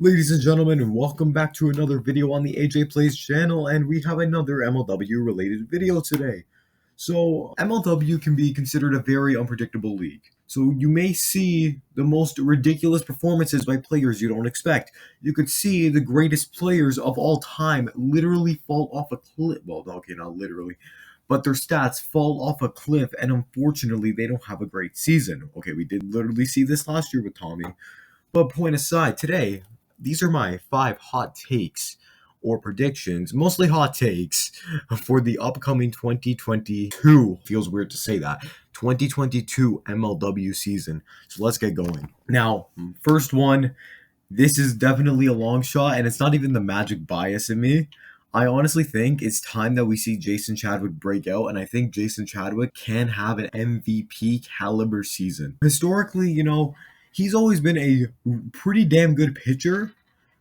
Ladies and gentlemen, welcome back to another video on the AJ Plays channel, and we have another MLW related video today. So, MLW can be considered a very unpredictable league. So you may see the most ridiculous performances by players you don't expect. You could see the greatest players of all time literally fall off a cliff. Well, okay, not literally, but their stats fall off a cliff, and unfortunately, they don't have a great season. Okay, we did literally see this last year with Tommy. But point aside, today, these are my 5 hot takes or predictions, mostly hot takes, for the upcoming 2022, feels weird to say that, 2022 MLW season. So let's get going. Now, first one, this is definitely a long shot, and it's not even the magic bias in me. I honestly think it's time that we see Jason Chadwick break out, and I think Jason Chadwick can have an MVP caliber season. Historically, he's always been a pretty damn good pitcher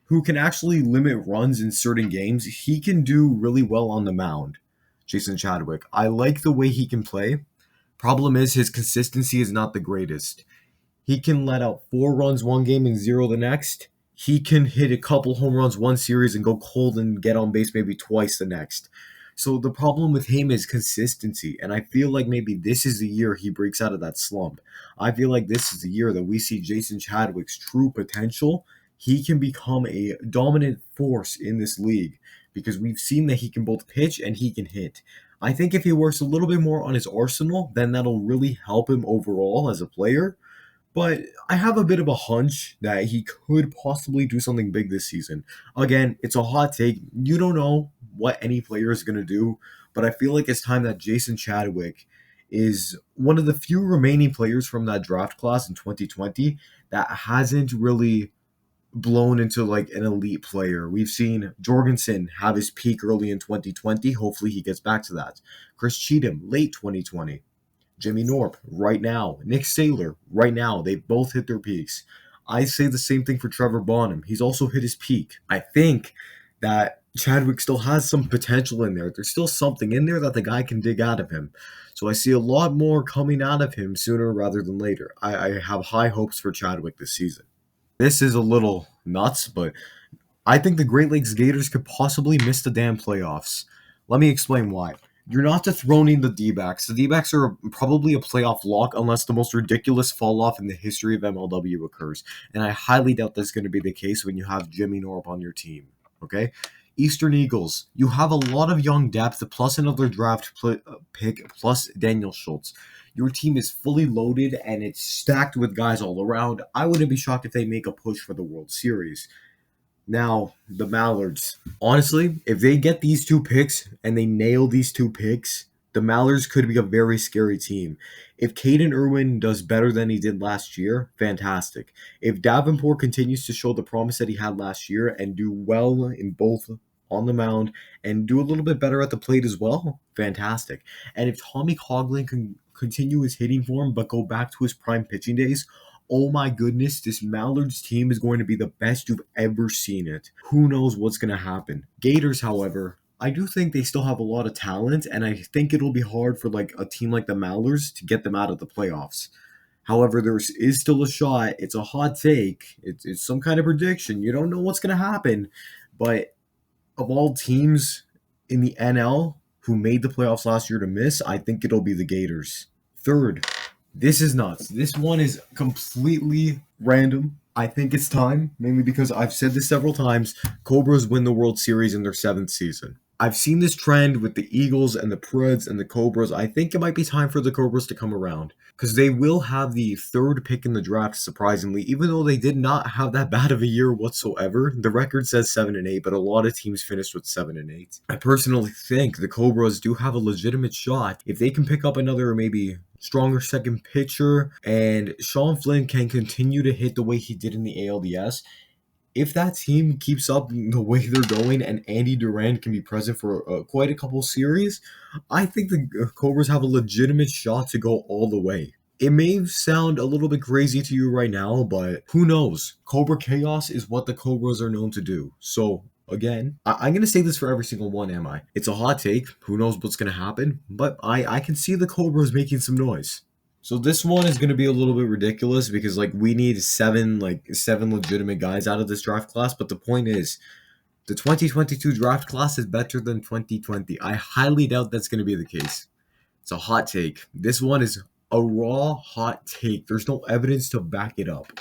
who can actually limit runs in certain games. He can do really well on the mound, Jason Chadwick. I like the way he can play. Problem is, his consistency is not the greatest. He can let out 4 runs one game and 0 the next. He can hit a couple home runs one series and go cold and get on base maybe twice the next. So the problem with him is consistency, and I feel like maybe this is the year he breaks out of that slump. I feel like this is the year that we see Jason Chadwick's true potential. He can become a dominant force in this league because we've seen that he can both pitch and he can hit. I think if he works a little bit more on his arsenal, then that'll really help him overall as a player. But I have a bit of a hunch that he could possibly do something big this season. Again, it's a hot take. You don't know what any player is going to do, but I feel like it's time that Jason Chadwick is one of the few remaining players from that draft class in 2020 that hasn't really blown into like an elite player. We've seen Jorgensen have his peak early in 2020. Hopefully he gets back to that. Chris Cheatham, late 2020. Jimmy Norp, right now. Nick Saylor, right now. They both hit their peaks. I say the same thing for Trevor Bonham. He's also hit his peak. I think that Chadwick still has some potential in there. There's still something in there that the guy can dig out of him. So I see a lot more coming out of him sooner rather than later. I have high hopes for Chadwick this season. This is a little nuts, but I think the Great Lakes Gators could possibly miss the damn playoffs. Let me explain why. You're not dethroning the D-backs. The D-backs are probably a playoff lock unless the most ridiculous fall off in the history of MLW occurs. And I highly doubt that's going to be the case when you have Jimmy Norp on your team. Okay? Eastern Eagles, you have a lot of young depth plus another draft pick plus Daniel Schultz. Your team is fully loaded and it's stacked with guys all around. I wouldn't be shocked if they make a push for the World Series. Now, the Mallards. Honestly, if they get these 2 picks and they nail these 2 picks, the Mallards could be a very scary team. If Caden Irwin does better than he did last year, fantastic. If Davenport continues to show the promise that he had last year and do well in both on the mound and do a little bit better at the plate as well, fantastic. And if Tommy Coughlin can continue his hitting form but go back to his prime pitching days, oh my goodness, this Mallards team is going to be the best you've ever seen it. Who knows what's going to happen? Gators, however, I do think they still have a lot of talent, and I think it'll be hard for like a team like the Mallards to get them out of the playoffs. However, there is still a shot. It's a hot take. It's some kind of prediction. You don't know what's going to happen. But of all teams in the NL who made the playoffs last year to miss, I think it'll be the Gators. Third, this is nuts. This one is completely random. I think it's time, mainly because I've said this several times. Cobras win the World Series in their 7th season. I've seen this trend with the Eagles and the Preds and the Cobras. I think it might be time for the Cobras to come around because they will have the 3rd pick in the draft, surprisingly, even though they did not have that bad of a year whatsoever. The record says 7-8, but a lot of teams finished with 7-8. I personally think the Cobras do have a legitimate shot if they can pick up another maybe stronger second pitcher and Sean Flynn can continue to hit the way he did in the ALDS. If that team keeps up the way they're going and Andy Durant can be present for quite a couple series, I think the Cobras have a legitimate shot to go all the way. It may sound a little bit crazy to you right now, but who knows? Cobra Chaos is what the Cobras are known to do. So, again, I'm going to say this for every single one, am I? It's a hot take. Who knows what's going to happen? But I can see the Cobras making some noise. So this one is going to be a little bit ridiculous because we need seven legitimate guys out of this draft class, but the point is the 2022 draft class is better than 2020. I highly doubt that's going to be the case. It's a hot take. This one is a raw hot take. There's no evidence to back it up.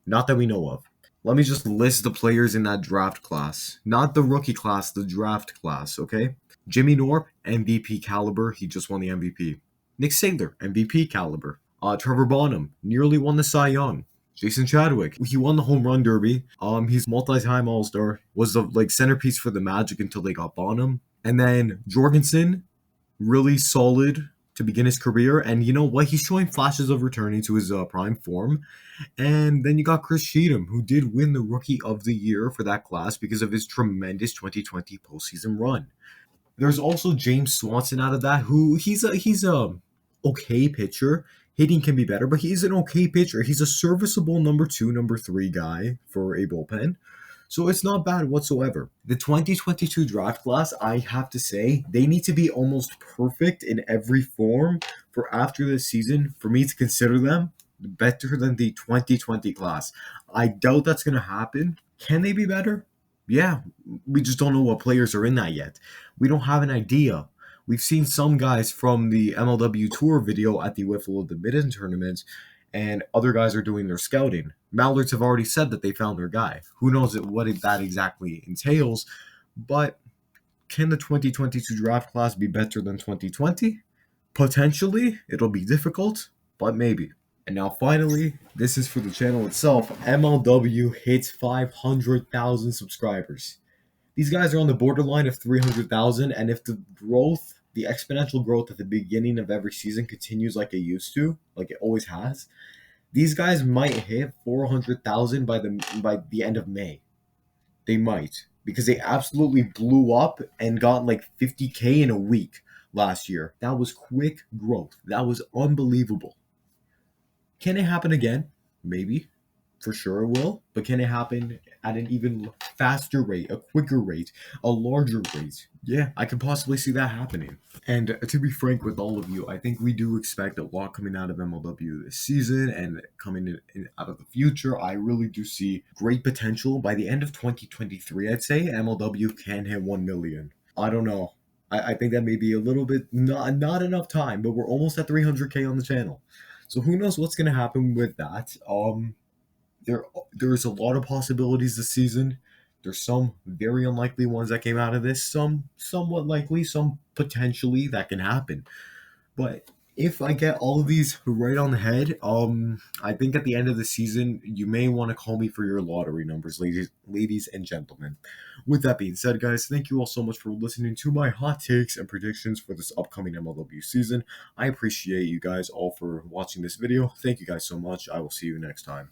Not that we know of. Let me just list the players in that draft class. Not the rookie class, the draft class, okay? Jimmy Norp, MVP caliber. He just won the MVP. Nick Saylor, MVP caliber. Trevor Bonham, nearly won the Cy Young. Jason Chadwick, he won the home run derby. He's multi-time All-Star. Was the centerpiece for the Magic until they got Bonham. And then Jorgensen, really solid to begin his career. And you know what? He's showing flashes of returning to his prime form. And then you got Chris Cheatham, who did win the Rookie of the Year for that class because of his tremendous 2020 postseason run. There's also James Swanson out of that, who he's a okay pitcher. Hitting can be better, but he's an okay pitcher. He's a serviceable number 2, number 3 guy for a bullpen. So it's not bad whatsoever. The 2022 draft class, I have to say, they need to be almost perfect in every form for after this season for me to consider them better than the 2020 class. I doubt that's going to happen. Can they be better? Yeah, we just don't know what players are in that yet. We don't have an idea. We've seen some guys from the MLW Tour video at the Wiffle of the Midden tournament, and other guys are doing their scouting. Mallards have already said that they found their guy. Who knows what that exactly entails, but can the 2022 draft class be better than 2020? Potentially. It'll be difficult, but maybe. And now finally, this is for the channel itself. MLW hits 500,000 subscribers. These guys are on the borderline of 300,000, and if the exponential growth at the beginning of every season continues like it used to, like it always has, these guys might hit 400,000 by the end of May. They might, because they absolutely blew up and got like 50K in a week last year. That was quick growth. That was unbelievable. Can it happen again? Maybe. For sure it will. But can it happen at an even faster rate, a quicker rate, a larger rate? Yeah, I could possibly see that happening. And to be frank with all of you, I think we do expect a lot coming out of MLW this season and coming out of the future. I really do see great potential. By the end of 2023, I'd say MLW can hit 1 million. I don't know. I think that may be a little bit not enough time, but we're almost at 300K on the channel. So who knows what's going to happen with that. There's a lot of possibilities this season. There's some very unlikely ones that came out of this, some somewhat likely, some potentially that can happen. But if I get all of these right on the head, I think at the end of the season, you may want to call me for your lottery numbers, ladies and gentlemen. With that being said, guys, thank you all so much for listening to my hot takes and predictions for this upcoming MLW season. I appreciate you guys all for watching this video. Thank you guys so much. I will see you next time.